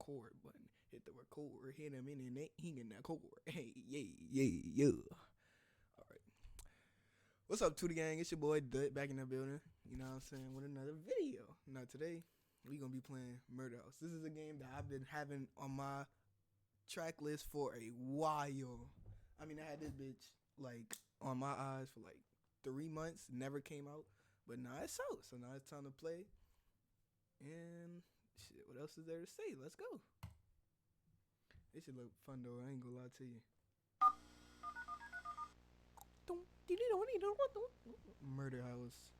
record button. Hit the record. Hit him in the he in that cord. Hey, yeah. All right. What's up, Tootie Gang? It's your boy Dut back in the building. You know what I'm saying? With another video. Now today we gonna be playing Murder House. This is a game that I've been having on my track list for a while. I mean, I had this bitch like on my eyes for like 3 months. Never came out, but now it's out. So now it's time to play. And shit, what else is there to say? Let's go. It should look fun though. I ain't gonna lie to you. Murder House.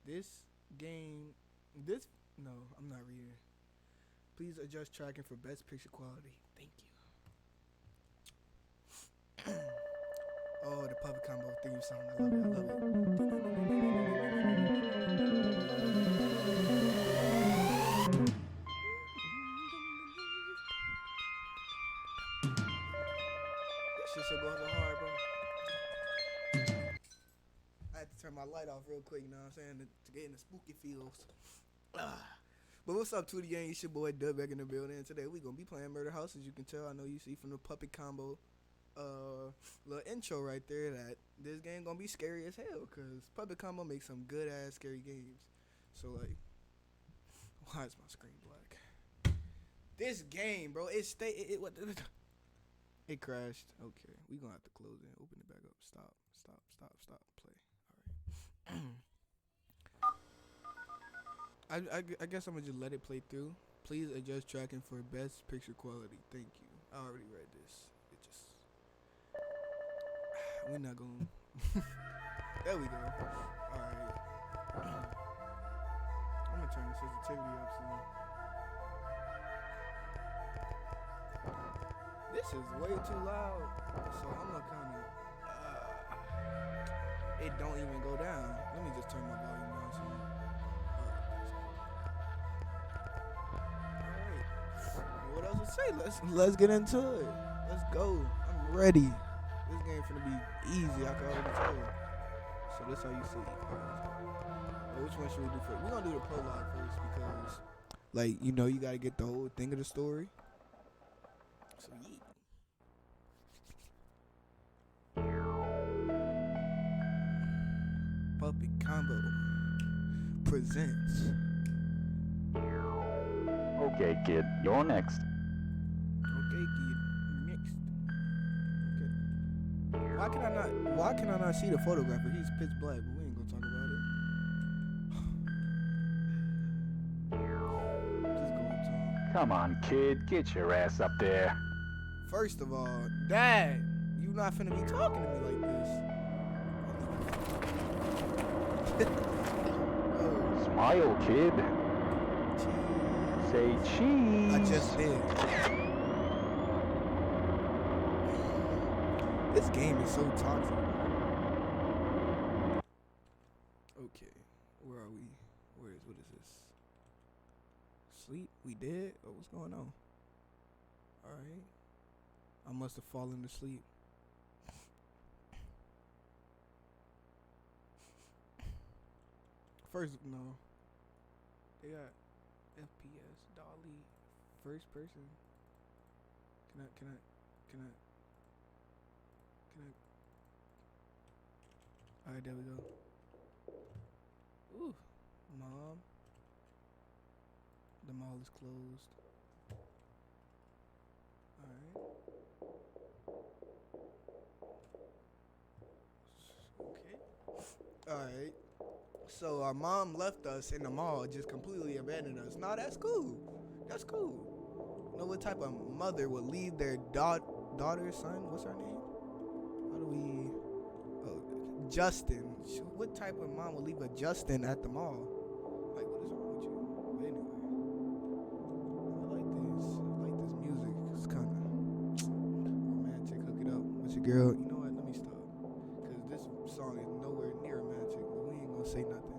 This game. No, I'm not reading. Please adjust tracking for best picture quality. Thank you. Oh, the puppet combo theme song. I love it. This shit should go so hard, bro. I had to turn my light off real quick, you know what I'm saying, to get in the spooky feels. But what's up, Tootie Gang? It's your boy Dub back in the building. And today we gonna be playing Murder House. As you can tell, I know you see from the puppet combo little intro right there that this game gonna be scary as hell, cause puppet combo makes some good ass scary games. So like, why is my screen black? This game, bro, it crashed. Okay, we gonna have to close it and open it back up. Stop. Play. All right. I guess I'm gonna just let it play through. Please adjust tracking for best picture quality. Thank you. I already read this. It just we're not gonna. There we go. All right. I'm gonna turn the sensitivity up soon. This is way too loud, so I'm gonna kind of. It don't even go down. Let me just turn my volume down some. Alright. What else to say? Let's get into it. Let's go. I'm ready. This game finna be easy, I can already tell. So this how you see. Alright, which one should we do first? We're gonna do the prologue first because, like, you know, you gotta get the whole thing of the story. So yeah. Puppet Combo presents. Okay, kid, you're next. Okay, kid, next. Okay. Why can I not see the photographer? He's pitch black, but we ain't gonna talk about it. Just go up to him. Come on, kid, get your ass up there. First of all, Dad, you not finna be talking to me like this. Oh. Smile, kid. Cheese. Say cheese. I just did. This game is so toxic. Okay, where are we? What is this? Sleep? We dead? Oh, what's going on? Alright. I must have fallen asleep. First, no. They got FPS, Dolly, first person. Can I? Alright, there we go. Ooh, Mom. The mall is closed. Alright. Okay. Alright. So our mom left us in the mall, just completely abandoned us. No, that's cool. That's cool. You know what type of mother would leave their daughter, son? What's her name? How do we? Oh, Justin. What type of mom would leave a Justin at the mall? Like, what is wrong with you? But anyway, I like this music. It's kind of romantic. Hook it up with your girl. You know what? Let me stop. Cause this song is nowhere near romantic. But we ain't gonna say nothing.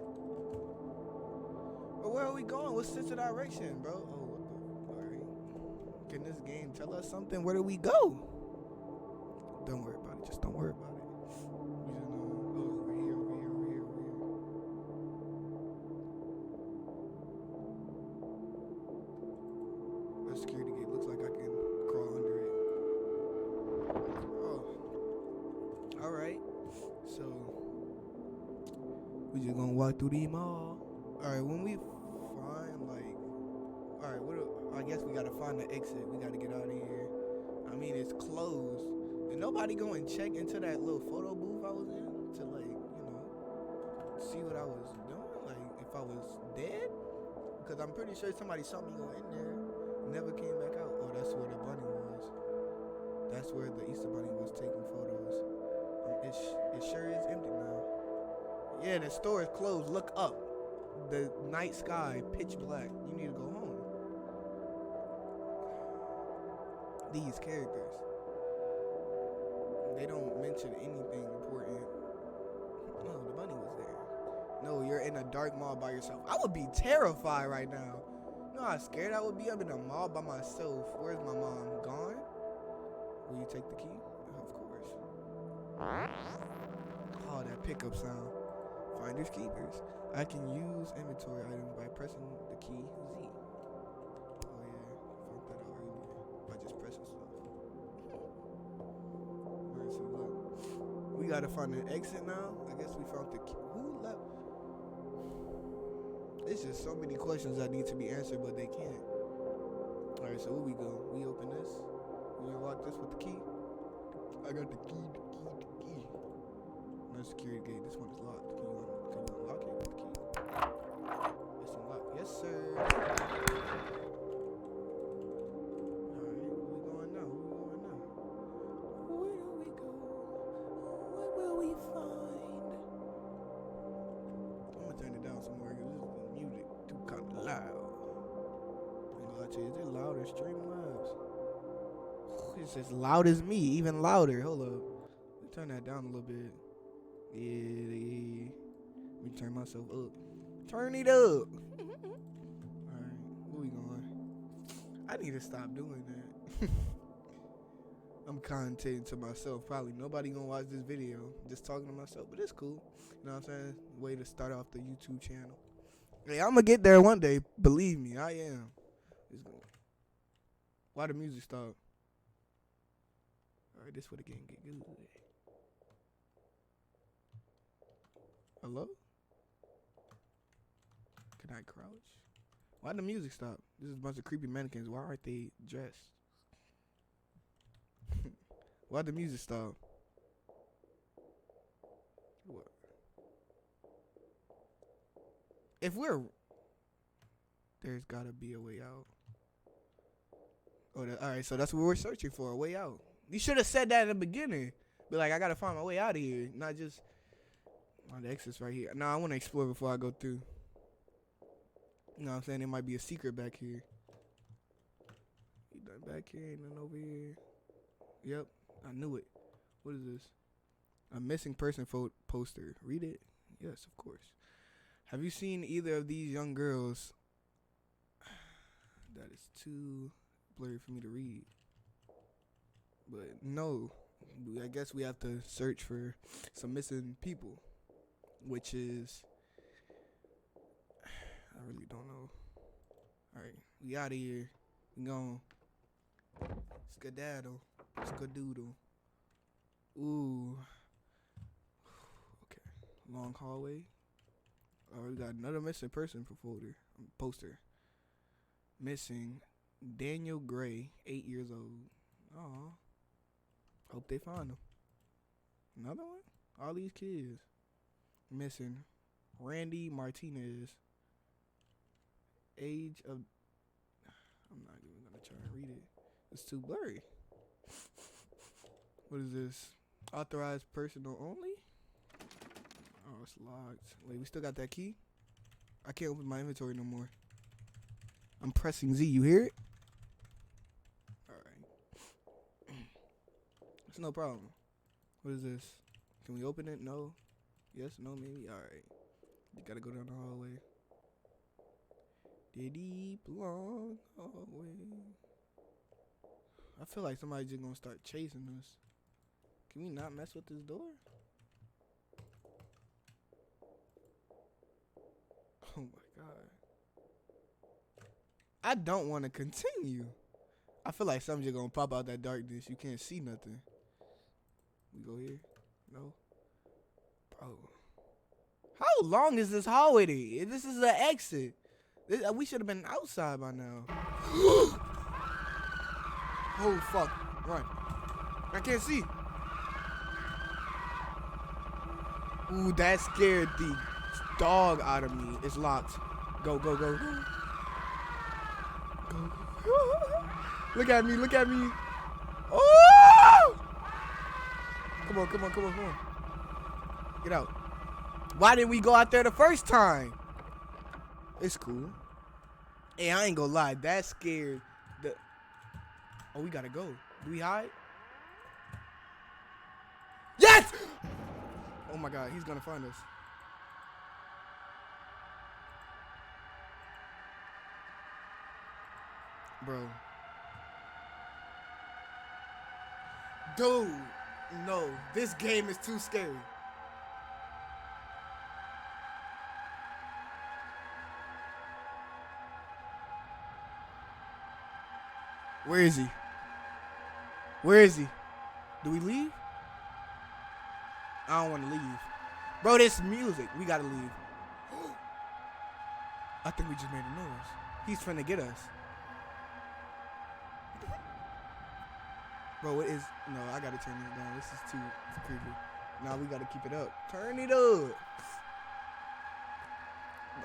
But where are we going? What's the direction, bro? Oh, what the? All right. Can this game tell us something? Where do we go? Don't worry about it. Just don't worry about it. We just know. Oh, over here. We just gonna walk through the mall. Alright, when we find like, alright, I guess we gotta find the exit. We gotta get out of here. I mean, it's closed. And nobody go and check into that little photo booth I was in to like, see what I was doing, like if I was dead. Because I'm pretty sure somebody saw me go in there, never came back out. Oh, that's where the bunny was. That's where the Easter bunny was taking photos. It sure is empty now. Yeah, the store is closed. Look up. The night sky, pitch black. You need to go home. These characters, they don't mention anything important. Oh, the bunny was there. No, you're in a dark mall by yourself. I would be terrified right now. You know how scared I would be? I'm in a mall by myself. Where's my mom? Gone? Will you take the key? Of course. Oh, that pickup sound. Finders keepers. I can use inventory items by pressing the key Z. Oh yeah, found that out earlier. By just pressing stuff. Alright, so look. We gotta find an exit now. I guess we found the key. Who left? It's just so many questions that need to be answered, but they can't. Alright, so where we go? We open this. We unlock this with the key. I got the key. No security gate. This one is locked. Can you unlock it with the key? It's unlocked. Yes, sir. Alright, where we going now? Where do we go? What will we find? I'm gonna turn it down some more because this is the music too kind of loud. I ain't gonna lie to you. Is it loud or Streamlabs? It's as loud as me, even louder. Hold up. Let me turn that down a little bit. Yeah. Let me turn myself up. Turn it up. Alright, where we going? I need to stop doing that. I'm commentating to myself. Probably nobody gonna watch this video. Just talking to myself, but it's cool. You know what I'm saying? Way to start off the YouTube channel. Hey, I'm gonna get there one day. Believe me, I am. Why the music stop? Alright, this where the game get good. Hello? Can I crouch? Why the music stop? This is a bunch of creepy mannequins. Why aren't they dressed? Why the music stop? What? If we're... There's gotta be a way out. Oh, alright, so that's what we're searching for, a way out. You should have said that in the beginning. Be like, I gotta find my way out of here. Not just... Oh, the exit's right here. Nah, I want to explore before I go through. You know what I'm saying? There might be a secret back here. You done back here, ain't nothing over here. Yep, I knew it. What is this? A missing person poster. Read it? Yes, of course. Have you seen either of these young girls? That is too blurry for me to read. But no, I guess we have to search for some missing people. Which is, I really don't know. Alright, we out of here. We gone. Skedaddle. Skadoodle. Ooh. Okay. Long hallway. We got another missing person poster. Missing Daniel Gray, 8 years old. Aw. Hope they find him. Another one? All these kids. Missing Randy Martinez, age of... I'm not even gonna try and read it. It's too blurry. What is this? Authorized personal only? Oh, it's locked. Wait, we still got that key? I can't open my inventory no more. I'm pressing Z. You hear it? Alright. It's no problem. What is this? Can we open it? No. Yes, no, maybe. Alright. You gotta go down the hallway. The deep, long hallway. I feel like somebody's just gonna start chasing us. Can we not mess with this door? Oh my god. I don't want to continue. I feel like something's just gonna pop out that darkness. You can't see nothing. We go here? No? Bro. How long is this hallway? This is the exit. We should have been outside by now. Oh, fuck. Run. I can't see. Ooh, that scared the dog out of me. It's locked. Go, go, go, go. Go, go. Look at me, look at me. Oh! Come on, come on, come on, come on. Get out. Why didn't we go out there the first time? It's cool. Hey, I ain't gonna lie. That scared the... Oh, we gotta go. Do we hide? Yes! Oh my God, he's gonna find us. Bro. Dude, no. This game is too scary. Where is he? Where is he? Do we leave? I don't want to leave. Bro, this music. We gotta leave. I think we just made a noise. He's trying to get us. Bro, what is... No, I gotta turn this down. This is too creepy. Nah, we gotta keep it up. Turn it up.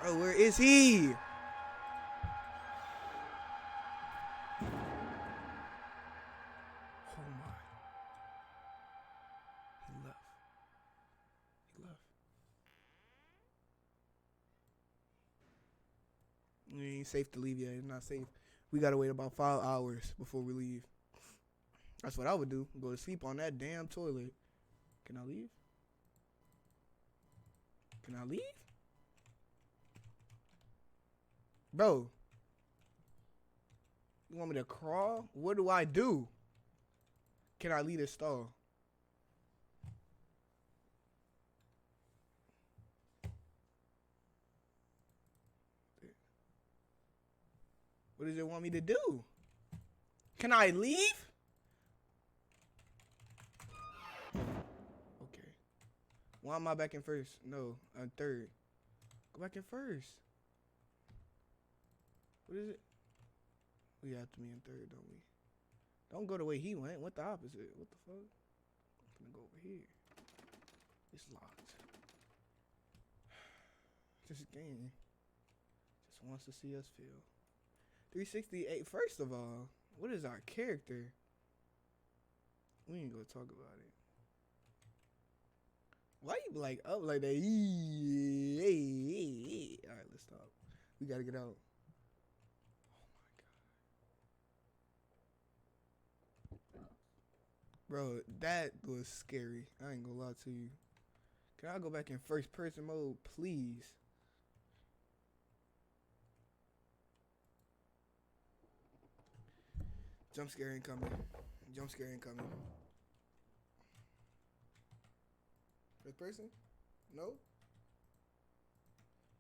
Bro, where is he? Oh my. He left. He left. It ain't safe to leave yet. It's not safe. We gotta wait about 5 hours before we leave. That's what I would do. Go to sleep on that damn toilet. Can I leave? Can I leave? Bro. You want me to crawl? What do I do? Can I leave this stall? What does it want me to do? Can I leave? Okay. Why am I back in first? No, I'm third. Go back in first. What is it? We have to be in third, don't we? Don't go the way he went. What the opposite? What the fuck? I'm gonna go over here. It's locked. This game just wants to see us fail. 368. First of all, what is our character? We ain't gonna talk about it. Why you like up like that? All right, let's stop. We gotta get out. Bro, that was scary. I ain't gonna lie to you. Can I go back in first person mode, please? Jump scare incoming. Jump scare incoming. First person? No?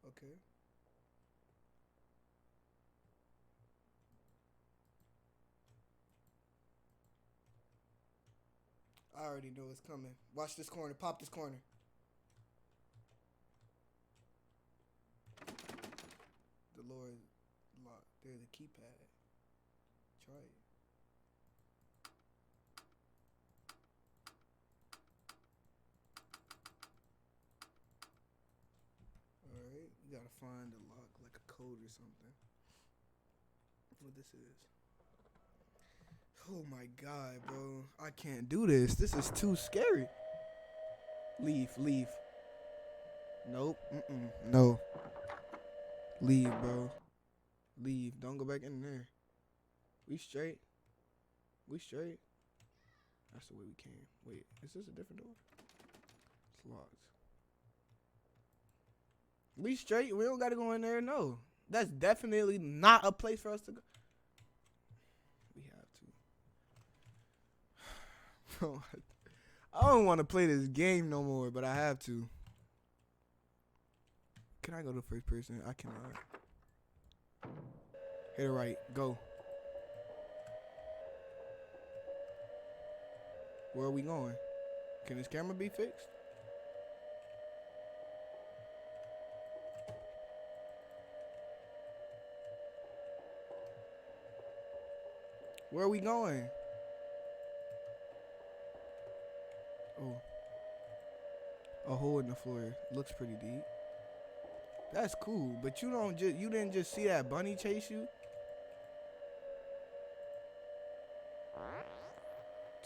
Okay. I already know it's coming. Watch this corner. Pop this corner. The Lord lock. There's a keypad. Try it. Alright. You gotta find the lock like a code or something. What this is. Oh my God, bro. I can't do this. This is too scary. Leave, leave. Nope. No. Leave, bro. Leave. Don't go back in there. We straight. We straight. That's the way we came. Wait, is this a different door? It's locked. We straight. We don't gotta go in there. No. That's definitely not a place for us to go. We have to. Bro, I don't want to play this game no more, but I have to. Can I go to first person? I cannot. Hit it right. Go. Where are we going? Can this camera be fixed? Where are we going? Oh. A hole in the floor. Looks pretty deep. That's cool, but you didn't just see that bunny chase you?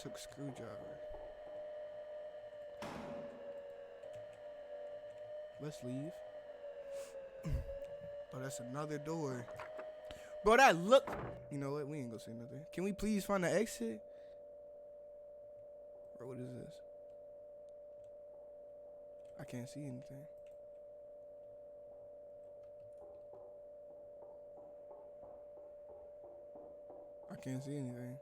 Took screwdriver. Let's leave. Oh, that's another door. Bro, that look. You know what? We ain't gonna say nothing. Can we please find an exit? Bro, what is this? I can't see anything. I can't see anything.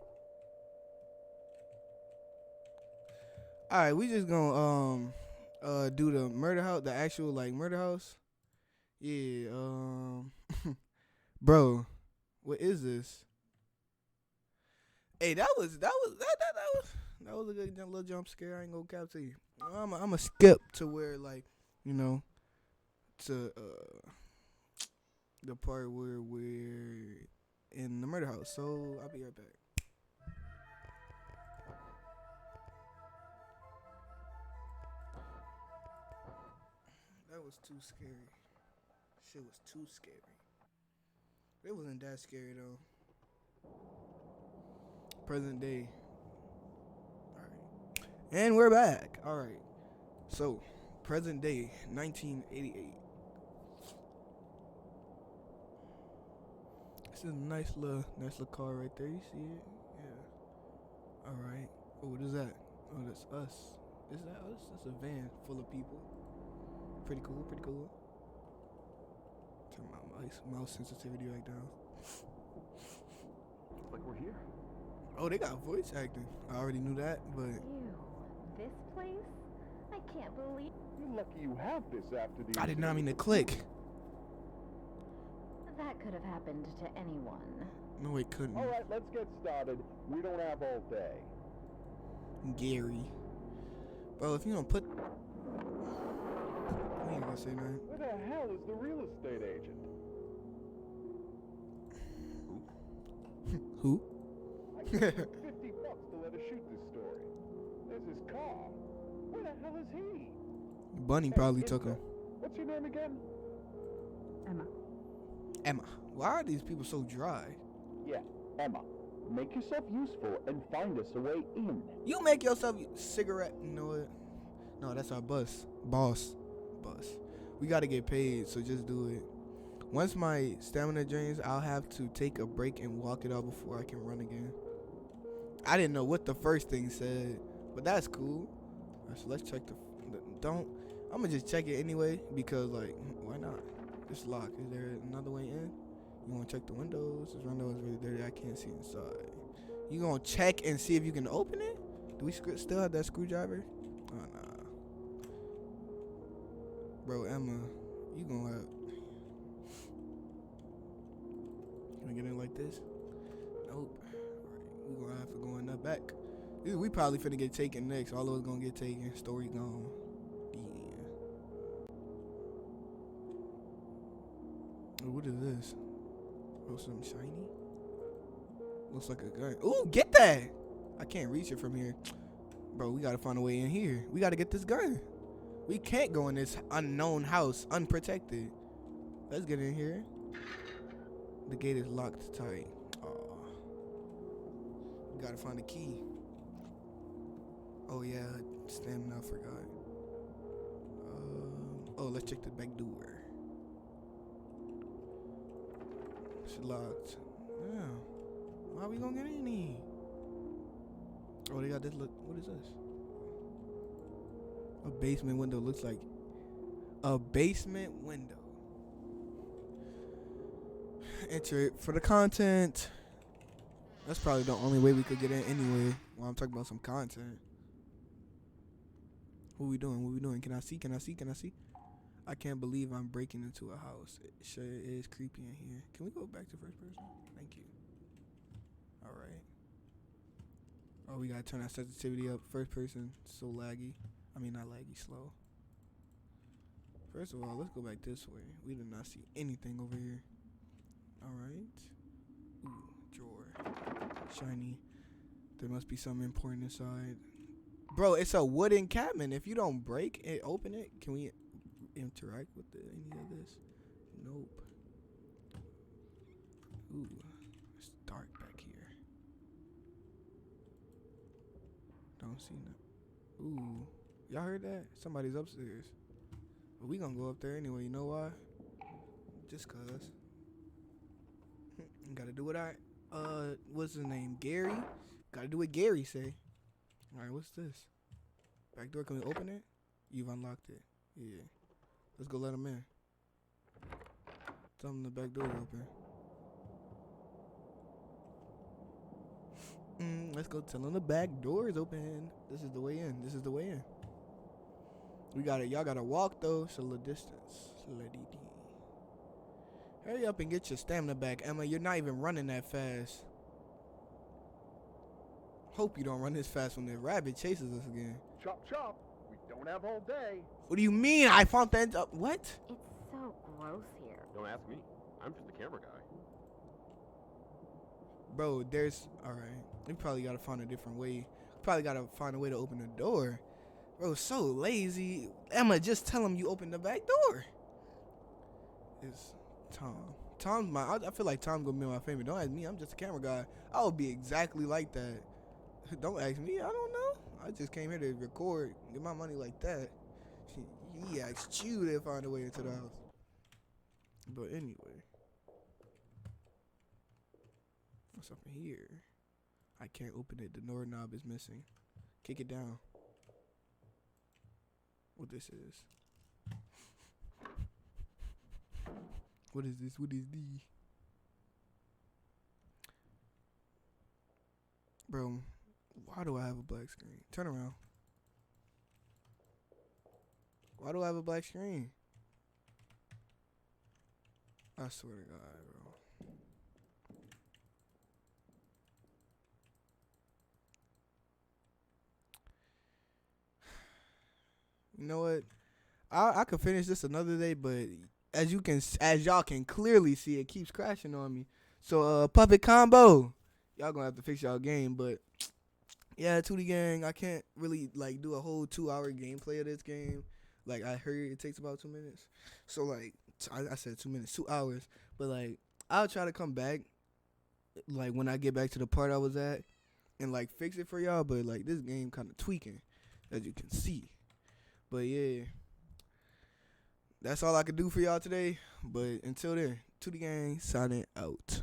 Alright, we just gonna do the murder house, the actual like murder house. Yeah, bro, what is this? Hey, that was a good little jump scare. I ain't gonna cap to you. I'm a skip to where like, you know, to the part where we're in the murder house. So I'll be right back. That was too scary. Shit was too scary. It wasn't that scary though. Present day. Alright. And we're back. Alright. So, present day, 1988. This is a nice little car right there. You see it? Yeah. Alright. Oh, what is that? Oh, that's us. Is that us? That's a van full of people. Pretty cool, pretty cool. Turn my mouse sensitivity right down. Looks like we're here. Oh, they got voice acting. I already knew that, but Ew, this place? I can't believe You're lucky you have this after the. I did not mean to click. that could have happened to anyone. No, it couldn't. All right, let's get started. We don't have all day. Gary. Bro, if you don't put... We ain't gonna say nothing. Where the hell is the real estate agent? Who? I gave him $50 to let us shoot this story. There's his car. Where the hell is he? Bunny probably took him. What's your name again? Emma. Why are these people so dry? Yeah, Emma. Make yourself useful and find us a way in. You make yourself a cigarette. You know what? No, that's our boss. We gotta get paid, so just do it. Once my stamina drains, I'll have to take a break and walk it out before I can run again. I didn't know what the first thing said, but that's cool. Alright, so let's check I'm gonna just check it anyway, because like, why not? It's locked. Is there another way in? You wanna check the windows? This window is really dirty. I can't see inside. You gonna check and see if you can open it? Do we still have that screwdriver? Oh, nah. Bro, Emma, you gonna have... Can I get in like this? Nope. Alright, we gonna have to go in the back. We probably finna get taken next. All of us gonna get taken. Story gone. Yeah. Oh, what is this? Oh, something shiny? Looks like a gun. Ooh, get that! I can't reach it from here. Bro, we gotta find a way in here. We gotta get this gun. We can't go in this unknown house unprotected. Let's get in here. The gate is locked tight. Oh. We gotta find a key. Oh yeah, stamina, I forgot. Oh, let's check the back door. It's locked. Yeah. Why we gonna get in here? Oh, they got this look. What is this? A basement window. Looks like a basement window. Enter it for the content. That's probably the only way we could get in anyway. While I'm talking about some content. What we doing? What we doing? Can I see? Can I see? Can I see? I can't believe I'm breaking into a house. It sure is creepy in here. Can we go back to first person? Thank you. All right. Oh, we gotta turn our sensitivity up. First person, so laggy. I mean, not laggy, slow. First of all, let's go back this way. We did not see anything over here. All right. Ooh, drawer. shiny. There must be something important inside. Bro, it's a wooden cabinet. If you don't break it, open it. Can we interact with any of this? Nope. Ooh, it's dark back here. Don't see no. Ooh, y'all heard that? Somebody's upstairs. But we gonna go up there anyway. You know why? Just cause. Gotta do what what's his name? Gary? Gotta do what Gary say. Alright, what's this? Back door, can we open it? You've unlocked it. Yeah. Let's go let him in. Tell him the back door open. Let's go tell him the back door is open. This is the way in. This is the way in. Y'all gotta walk though. It's a little distance. Hurry up and get your stamina back, Emma. You're not even running that fast. Hope you don't run this fast when the rabbit chases us again. Chop, chop. We don't have all day. What do you mean? I found that up. What? It's so gross here. Don't ask me. I'm just the camera guy. Bro, alright. We probably gotta find a different way. Probably gotta find a way to open the door. Bro, so lazy. Emma, just tell him you opened the back door. It's Tom. I feel like Tom gonna be my favorite. Don't ask me. I'm just a camera guy. I would be exactly like that. Don't ask me. I don't know. I just came here to record, get my money like that. He asked you to find a way into the house. But anyway. What's up in here? I can't open it. The door knob is missing. Kick it down. What this is? What is this? What is the? Bro, why do I have a black screen? Turn around. Why do I have a black screen? I swear to God, bro. You know what? I could finish this another day, but as y'all can clearly see, it keeps crashing on me. So puppet combo, y'all gonna have to fix y'all game. But yeah, 2D gang, I can't really like do a whole 2-hour gameplay of this game. Like I heard it takes about 2 minutes. So like I said 2 minutes, 2 hours. But like I'll try to come back, like when I get back to the part I was at, and like fix it for y'all. But like this game kind of tweaking, as you can see. But yeah, that's all I could do for y'all today. But until then, 2D gang signing out.